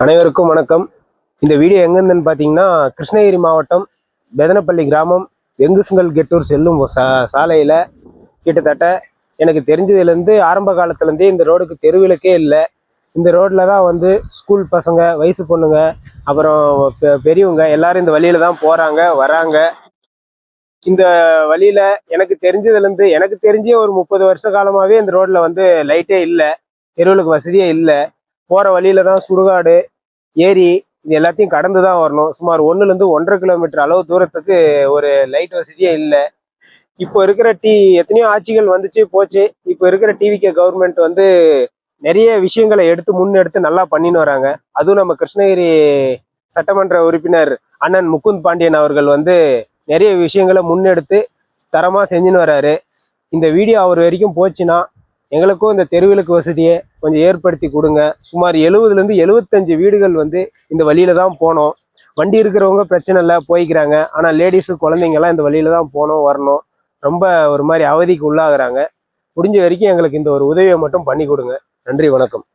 அனைவருக்கும் வணக்கம். இந்த வீடியோ எங்கேருந்துன்னு பார்த்தீங்கன்னா, கிருஷ்ணகிரி மாவட்டம் பெதனப்பள்ளி கிராமம் வெங்குசுங்கல் கெட்டூர் செல்லும் சாலையில் கிட்டத்தட்ட எனக்கு தெரிஞ்சதுலேருந்து ஆரம்ப காலத்துலேருந்தே இந்த ரோடுக்கு தெருவிளக்கே இல்லை. இந்த ரோட்டில் தான் வந்து ஸ்கூல் பசங்க, வயசு பொண்ணுங்க, அப்புறம் பெரியவங்க எல்லாரும் இந்த வழியில தான் போகிறாங்க வராங்க. இந்த வழியில் எனக்கு தெரிஞ்சே ஒரு 30 வருஷ காலமாகவே இந்த ரோட்டில் வந்து லைட்டே இல்லை, தெருவிளக்கு வசதியே இல்லை. போகிற வழியில தான் சுடுகாடு, ஏரி இது எல்லாத்தையும் கடந்து தான் வரணும். சுமார் 1லேருந்து 1.5 கிலோமீட்டர் அளவு தூரத்துக்கு ஒரு லைட் வசதியே இல்லை. இப்போ இருக்கிற எத்தனையோ ஆட்சிகள் வந்துச்சு போச்சு. இப்போ இருக்கிற டிவிகே கவர்மெண்ட் வந்து நிறைய விஷயங்களை முன்னெடுத்து நல்லா பண்ணின்னு வராங்க. அதுவும் நம்ம கிருஷ்ணகிரி சட்டமன்ற உறுப்பினர் அண்ணன் முகுந்த் பாண்டியன் அவர்கள் வந்து நிறைய விஷயங்களை முன்னெடுத்து தரமாக செஞ்சுன்னு வராரு. இந்த வீடியோ அவர் வரைக்கும் போச்சுன்னா எங்களுக்கும் இந்த தெருவிளக்கு வசதியை கொஞ்சம் ஏற்படுத்தி கொடுங்க. சுமார் 70லேருந்து 75 வீடுகள் வந்து இந்த வழியில தான் போனோம். வண்டி இருக்கிறவங்க பிரச்சனை இல்லை, போய்க்கிறாங்க. ஆனால் லேடிஸு, குழந்தைங்கெல்லாம் இந்த வழியில தான் போகணும் வரணும். ரொம்ப ஒரு மாதிரி அவதிக்கு உள்ளாகிறாங்க. முடிஞ்ச வரைக்கும் எங்களுக்கு இந்த ஒரு உதவியை மட்டும் பண்ணி கொடுங்க. நன்றி, வணக்கம்.